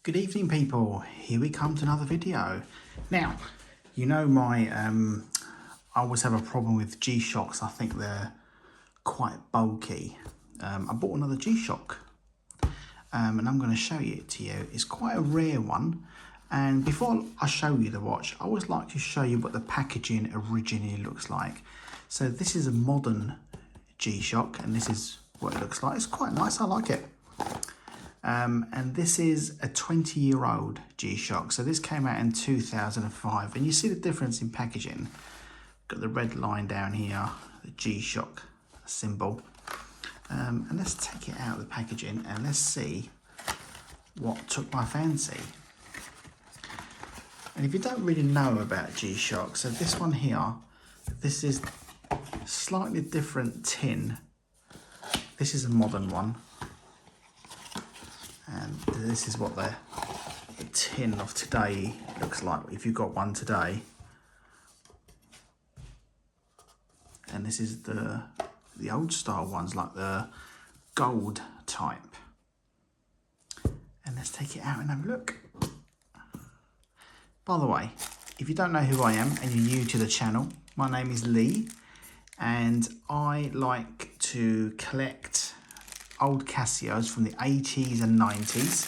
Good evening, people. Here we come to another video. Now, you know I always have a problem with G-Shocks. I think they're quite bulky. I bought another G-Shock and I'm going to show it to you. It's quite a rare one. And before I show you the watch, I always like to show you what the packaging originally looks like. So this is a modern G-Shock and this is what it looks like. It's quite nice. I like it. And this is a 20-year-old G-Shock. So this came out in 2005. And you see the difference in packaging. Got the red line down here, the G-Shock symbol. And let's take it out of the packaging and let's see what took my fancy. And if you don't really know about G-Shock, so this one here, this is slightly different tin. This is a modern one. And this is what the tin of today looks like, if you've got one today. And this is the old style ones, like the gold type. And let's take it out and have a look. By the way, if you don't know who I am and you're new to the channel, my name is Lee. And I like to collect old Casios from the 80s and 90s,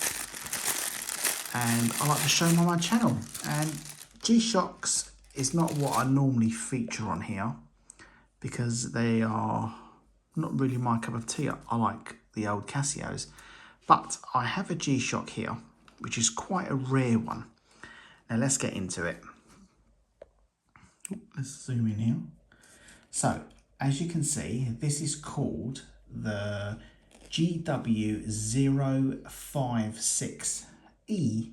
and I like to show them on my channel. And G-Shocks is not what I normally feature on here because they are not really my cup of tea. I like the old Casios, but I have a G-Shock here which is quite a rare one. Now let's get into it. Let's zoom in here. So as you can see, this is called the GW056E.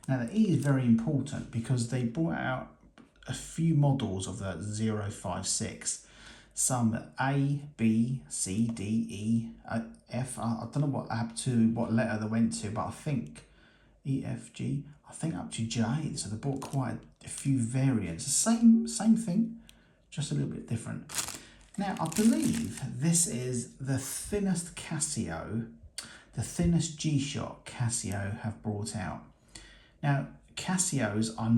Now the E is very important because they brought out a few models of the 056. Some A, B, C, D, E, F. I don't know what letter they went to, but I think E, F, G. I think up to J. So they bought quite a few variants. The same thing, just a little bit different. Now, I believe this is the thinnest Casio, the thinnest G-Shock Casio have brought out. Now, Casios are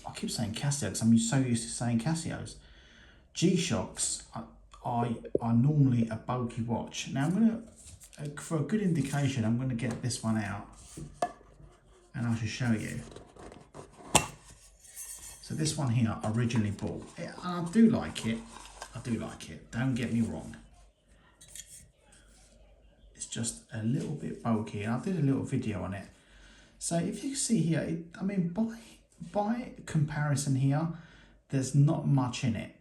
I keep saying Casio because I'm so used to saying Casios. G-Shocks are normally a bulky watch. Now, I'm going to, for a good indication, I'm going to get this one out and I shall show you. So this one here, I originally bought. I do like it. Don't get me wrong. It's just a little bit bulky, and I did a little video on it. So if you can see here, I mean, by comparison here, there's not much in it.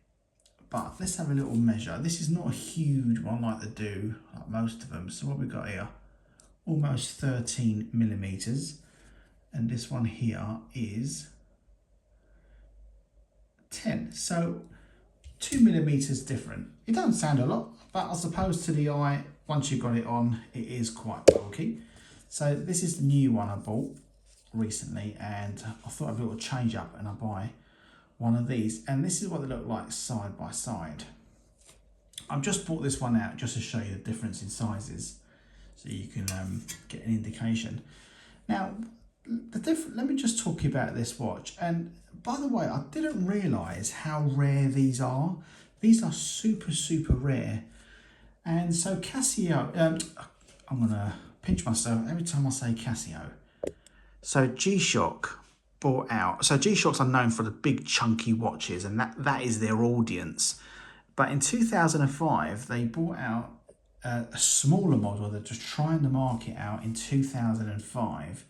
But let's have a little measure. This is not a huge one like they do, like most of them. So what we got here, almost 13 millimeters, and this one here is 10. So 2 millimeters different. It doesn't sound a lot, but I suppose to the eye, once you've got it on, it is quite bulky. So this is the new one I bought recently, and I thought I'd do a little change up and I buy one of these. And this is what they look like side by side. I've just bought this one out just to show you the difference in sizes, so you can get an indication. Now, let me just talk about this watch. And by the way, I didn't realise how rare these are. These are super, super rare. And so Casio, I'm going to pinch myself every time I say Casio. So G-Shock bought out. So G-Shocks are known for the big chunky watches, and that is their audience. But in 2005, they bought out a smaller model that was trying to market out in 2005.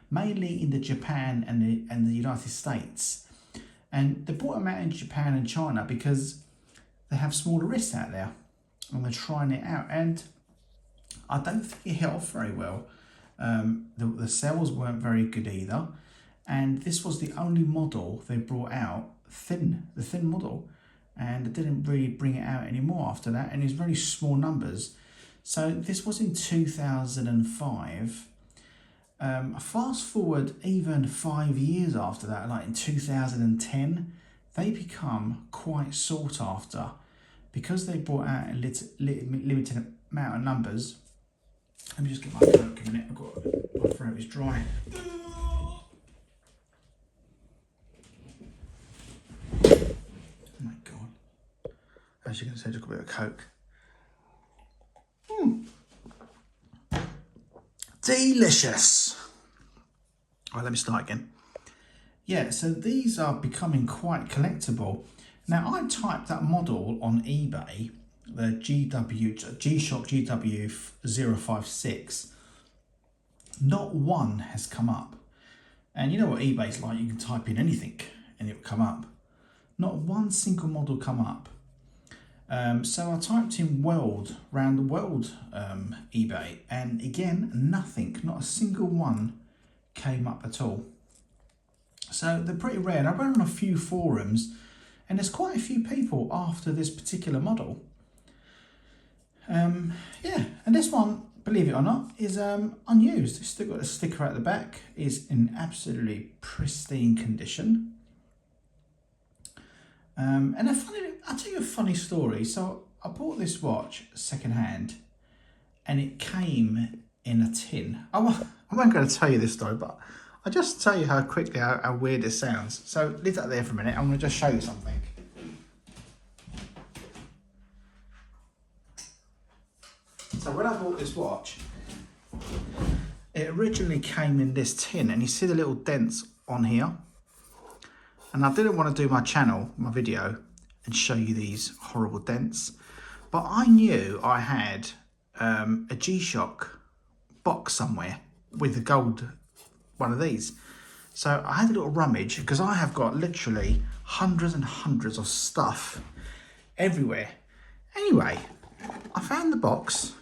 Mainly in the Japan and the United States. And they brought them out in Japan and China because they have smaller wrists out there and they're trying it out. And I don't think it hit off very well. The sales weren't very good either. And this was the only model they brought out, the thin model. And they didn't really bring it out anymore after that. And it was very small numbers. So this was in 2005. Fast forward even 5 years after that, like in 2010, they become quite sought after because they brought out a limited amount of numbers. Let me just get my coat a minute. I've got My throat is dry. Oh my God. As you can see, just got a bit of Coke. Delicious. All right, let me start again. Yeah, so these are becoming quite collectible. Now, I typed that model on eBay, the GShock GW056. Not one has come up. And you know what eBay's like, you can type in anything and it'll come up. Not one single model come up. So I typed in world, round the world eBay, and again, nothing, not a single one came up at all. So they're pretty rare. And I went on a few forums and there's quite a few people after this particular model. Yeah, and this one, believe it or not, is unused. It's still got a sticker at the back, is in absolutely pristine condition. And I'll tell you a funny story. So I bought this watch second hand and it came in a tin. I won't going to tell you this story, but I'll just tell you how quickly, how weird this sounds. So leave that there for a minute. I'm going to just show you something. So when I bought this watch, it originally came in this tin, and you see the little dents on here. And I didn't want to do my video, and show you these horrible dents. But I knew I had a GShock box somewhere with a gold one of these. So I had a little rummage, because I have got literally hundreds and hundreds of stuff everywhere. Anyway, I found the box.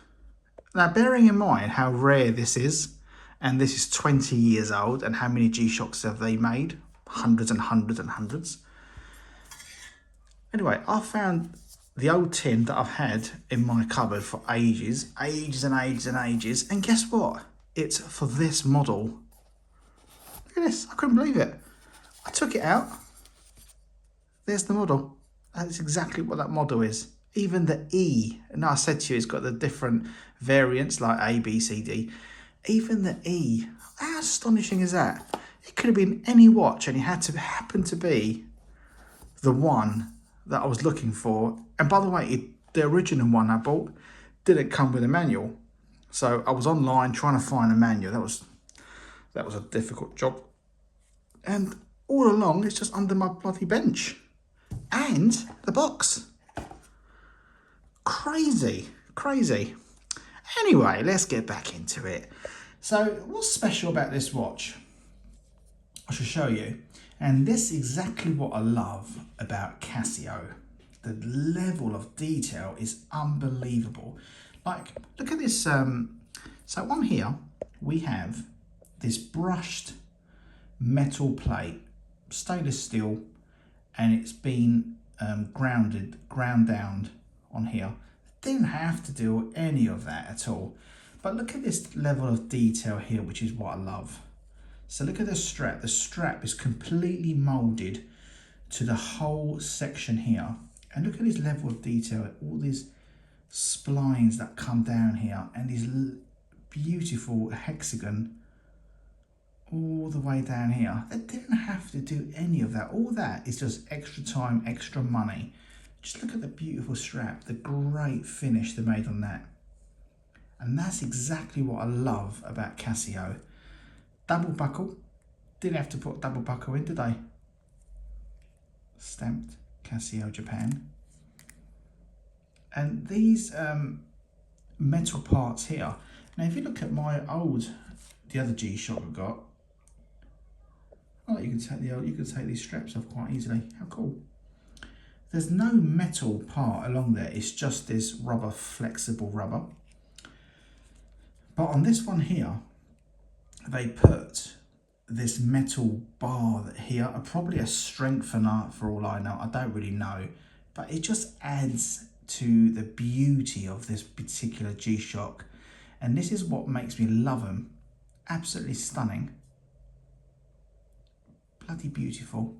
Now, bearing in mind how rare this is, and this is 20 years old, and how many G-Shocks have they made? Hundreds and hundreds and hundreds. Anyway, I found the old tin that I've had in my cupboard for ages and ages and ages. And guess what? It's for this model. Look at this, I couldn't believe it. I took it out. There's the model. That's exactly what that model is. Even the E, and I said to you, it's got the different variants like A, B, C, D. Even the E, how astonishing is that? It could have been any watch, and it had to happen to be the one that I was looking for. And by the way, the original one I bought didn't come with a manual. So I was online trying to find a manual. That was a difficult job. And all along, it's just under my bloody bench. And the box. Crazy, crazy. Anyway, let's get back into it. So what's special about this watch? I shall show you. And this is exactly what I love about Casio. The level of detail is unbelievable. Like, look at this. So on here, we have this brushed metal plate, stainless steel, and it's been ground down on here. Didn't have to do any of that at all. But look at this level of detail here, which is what I love. So look at the strap. The strap is completely molded to the whole section here. And look at this level of detail, all these splines that come down here, and this beautiful hexagon all the way down here. They didn't have to do any of that. All that is just extra time, extra money. Just look at the beautiful strap, the great finish they made on that. And that's exactly what I love about Casio. Double buckle, didn't have to put double buckle in, did they? Stamped Casio Japan. And these metal parts here. Now if you look at the other G-Shock I've got, oh, you can take these straps off quite easily. How cool. There's no metal part along there, it's just this rubber, flexible rubber. But on this one here, they put this metal bar here, probably a strengthener for all I know, I don't really know, but it just adds to the beauty of this particular G-Shock. And this is what makes me love them. Absolutely stunning. Bloody beautiful.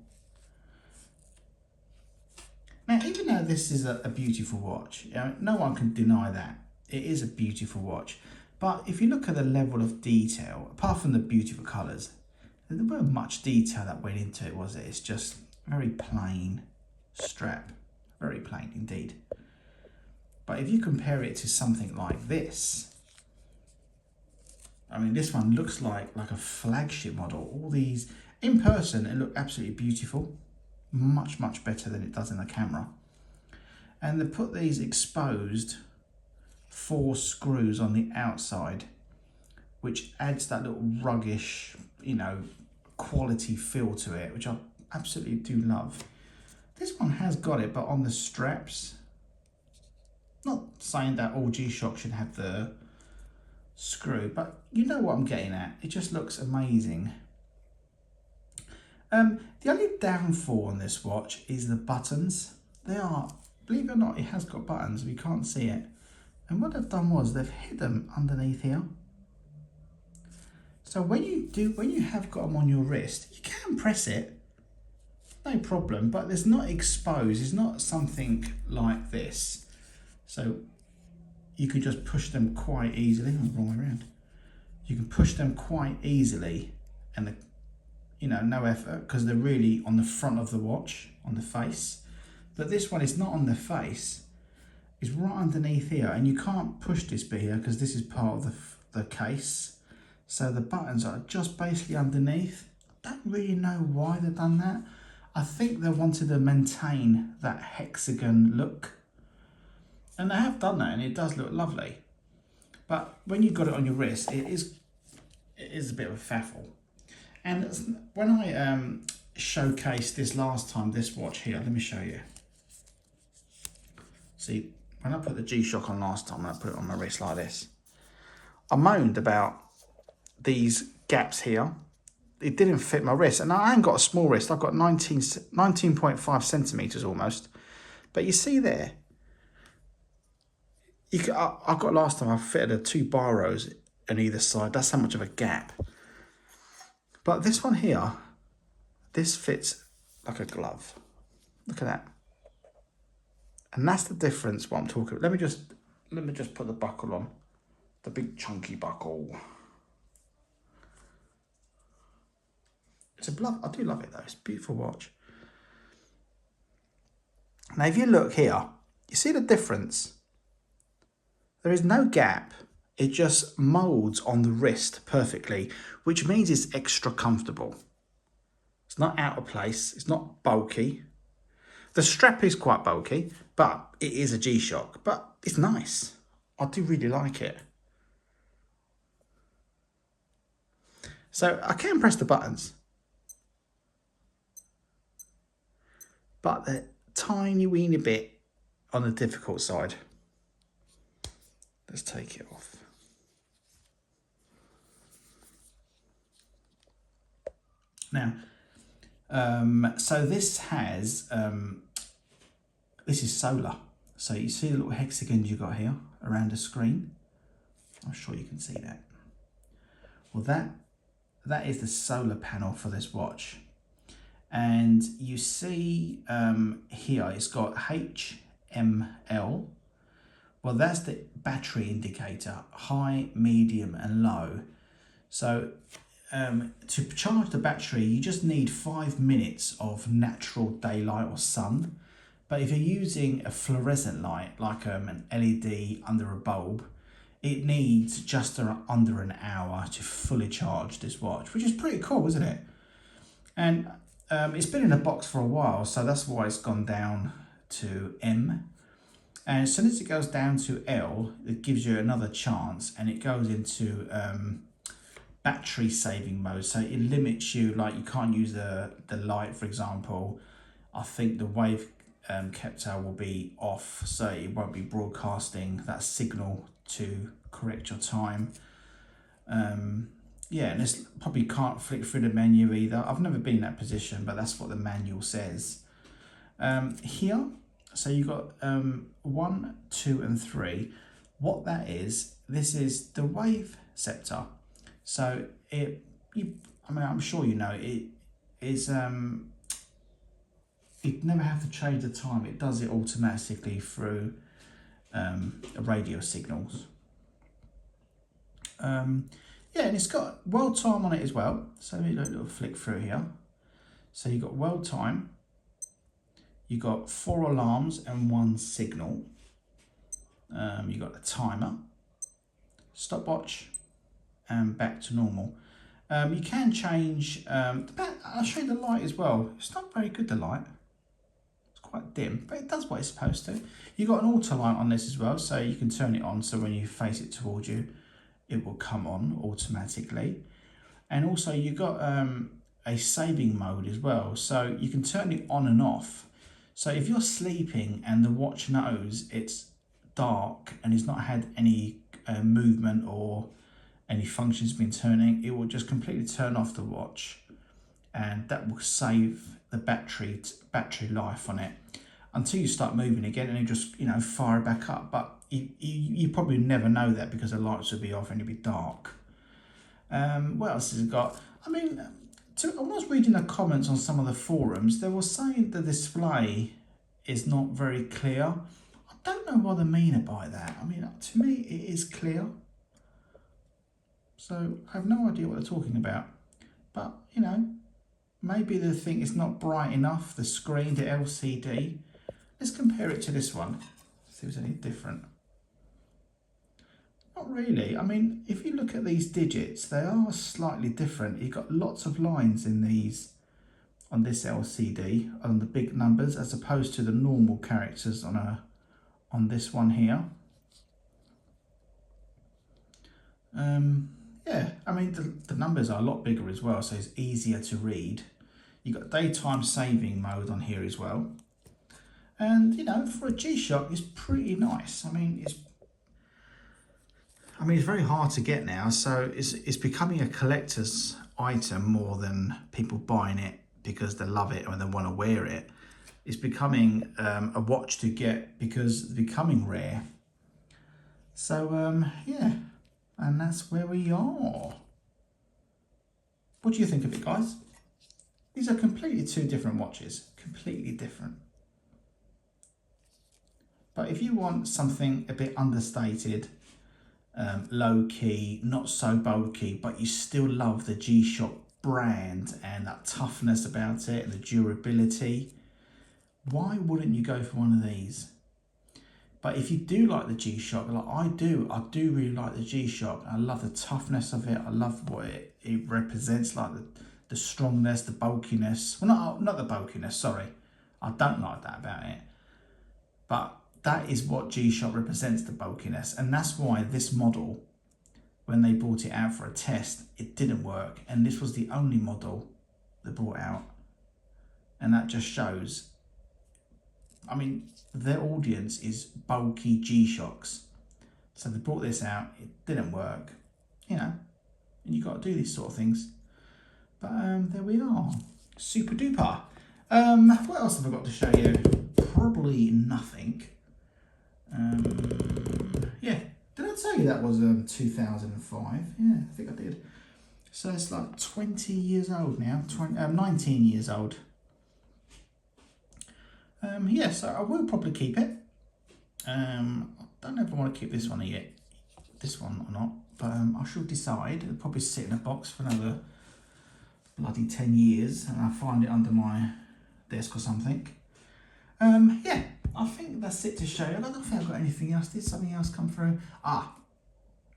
Now, even though this is a beautiful watch, you know, no one can deny that. It is a beautiful watch. But if you look at the level of detail, apart from the beautiful colours, there wasn't much detail that went into it, was it? It's just very plain strap, very plain indeed. But if you compare it to something like this, I mean, this one looks like a flagship model. All these, in person, it looked absolutely beautiful. Much, much better than it does in the camera. And they put these exposed 4 screws on the outside, which adds that little ruggish, you know, quality feel to it, which I absolutely do love. This one has got it, but on the straps. Not saying that all GShock should have the screw, but you know what I'm getting at. It just looks amazing. The only downfall on this watch is the buttons. They are, believe it or not, it has got buttons. We can't see it. And what they've done was they've hid them underneath here. So when you have got them on your wrist, you can press it, no problem, but it's not exposed. It's not something like this. So you can just push them quite easily. Oh, wrong way around. You can push them quite easily, and you know, no effort, because they're really on the front of the watch, on the face. But this one is not on the face. It's right underneath here, and you can't push this bit here because this is part of the case. So the buttons are just basically underneath. I don't really know why they've done that. I think they wanted to maintain that hexagon look. And they have done that, and it does look lovely. But when you've got it on your wrist, it is a bit of a faffle. And when I showcased this last time, this watch here, let me show you. See, when I put the GShock on last time, and I put it on my wrist like this, I moaned about these gaps here. It didn't fit my wrist, and I ain't got a small wrist. I've got 19.5 centimeters almost. But you see there, I got last time I fitted a 2 biros on either side. That's how much of a gap. But this one here, this fits like a glove. Look at that. And that's the difference what I'm talking about. Let me just put the buckle on. The big chunky buckle. It's a glove. I do love it though. It's a beautiful watch. Now if you look here, you see the difference? There is no gap. It just molds on the wrist perfectly, which means it's extra comfortable. It's not out of place. It's not bulky. The strap is quite bulky, but it is a GShock. But it's nice. I do really like it. So I can press the buttons, but they're tiny weeny bit on the difficult side. Let's take it off. Now, so this has, this is solar. So you see the little hexagons you got here around the screen. I'm sure you can see that. Well, that is the solar panel for this watch. And you see here, it's got HML. Well, that's the battery indicator, high, medium, and low. So to charge the battery, you just need 5 minutes of natural daylight or sun. But if you're using a fluorescent light, like an LED under a bulb, it needs just under an hour to fully charge this watch, which is pretty cool, isn't it? And it's been in a box for a while, so that's why it's gone down to M. And as soon as it goes down to L, it gives you another chance, and it goes into battery saving mode. So it limits you, like you can't use the light, for example. I think the wave captor will be off, so it won't be broadcasting that signal to correct your time. Yeah, and this probably can't flick through the menu either. I've never been in that position, but that's what the manual says. Here, so you've got 1, 2, and 3. What that is, this is the wave scepter. So I mean, I'm sure you know it is. You never have to change the time. It does it automatically through radio signals. Yeah, and it's got world time on it as well. So let me do a little flick through here. So you've got world time, you've got 4 alarms and 1 signal. You've got a timer, stopwatch, and back to normal. You can change, I'll show you the light as well. It's not very good, the light. It's quite dim, but it does what it's supposed to. You've got an auto light on this as well, so you can turn it on, so when you face it towards you, it will come on automatically. And also you've got a saving mode as well, so you can turn it on and off. So if you're sleeping and the watch knows it's dark and it's not had any movement or any functions been turning, it will just completely turn off the watch, and that will save the battery life on it until you start moving again, and you just, you know, fire it back up. But you probably never know that because the lights will be off and it'll be dark. What else has it got? I mean, I was reading the comments on some of the forums. They were saying the display is not very clear. I don't know what they mean by that. I mean, to me, it is clear. So I have no idea what they're talking about. But, you know, maybe they think it's not bright enough, the screen, the LCD. Let's compare it to this one, see if it's any different. Not really. I mean, if you look at these digits, they are slightly different. You've got lots of lines in these, on this LCD, on the big numbers, as opposed to the normal characters on this one here. Yeah, I mean, the numbers are a lot bigger as well, so it's easier to read. You've got daytime saving mode on here as well. And, you know, for a GShock, it's pretty nice. I mean, it's very hard to get now, so it's becoming a collector's item more than people buying it because they love it and they want to wear it. It's becoming a watch to get because it's becoming rare. So, yeah. And that's where we are. What do you think of it, guys? These are completely 2 different watches. Completely different. But if you want something a bit understated, low-key, not so bulky, but you still love the GShock brand and that toughness about it and the durability, why wouldn't you go for one of these? But if you do like the GShock, like I do really like the GShock. I love the toughness of it. I love what it represents, like the strongness, the bulkiness. Well, not the bulkiness, sorry. I don't like that about it. But that is what GShock represents, the bulkiness. And that's why this model, when they brought it out for a test, it didn't work. And this was the only model they brought out. And that just shows, I mean, their audience is bulky G-Shocks. So they brought this out, it didn't work, you know, and you got to do these sort of things. But there we are, super duper. What else have I got to show you? Probably nothing. Yeah, did I tell you that was 2005? Yeah, I think I did. So it's like 20 years old now, 19 years old. Yeah, so I will probably keep it. I don't know if I want to keep this one yet, or not, but I shall decide. It'll probably sit in a box for another bloody 10 years, and I'll find it under my desk or something. Yeah, I think that's it to show you. I don't think I've got anything else. Did something else come through?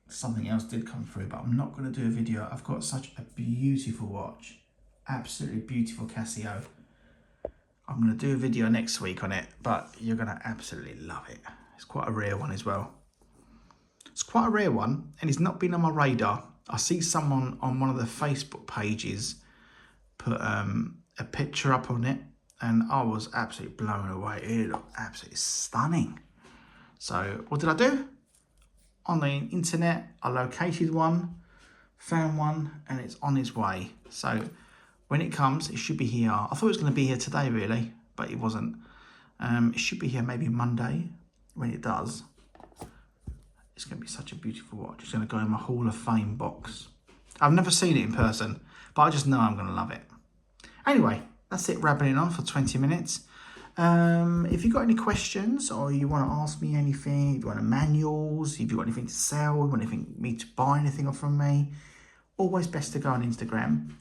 Something else did come through, but I'm not going to do a video. I've got such a beautiful watch, absolutely beautiful Casio. I'm going to do a video next week on it, but you're going to absolutely love it. It's quite a rare one as well. It's quite a rare one, and it's not been on my radar. I see someone on one of the Facebook pages put a picture up on it, and I was absolutely blown away. It looked absolutely stunning. So what did I do? On the internet, I located one, found one, and it's on its way. So when it comes, it should be here. I thought it was going to be here today, really, but it wasn't. It should be here maybe Monday. When it does, it's going to be such a beautiful watch. It's going to go in my Hall of Fame box. I've never seen it in person, but I just know I'm going to love it. Anyway, that's it, rambling on for 20 minutes. If you've got any questions or you want to ask me anything, if you want manuals, if you've got anything to sell, you want me to buy anything from me, always best to go on Instagram.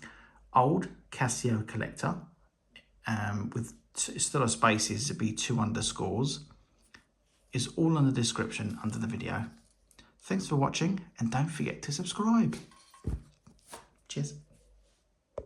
Old Casio Collector, with still a spaces, it'd be 2 underscores, is all in the description under the video. Thanks for watching and don't forget to subscribe. Cheers.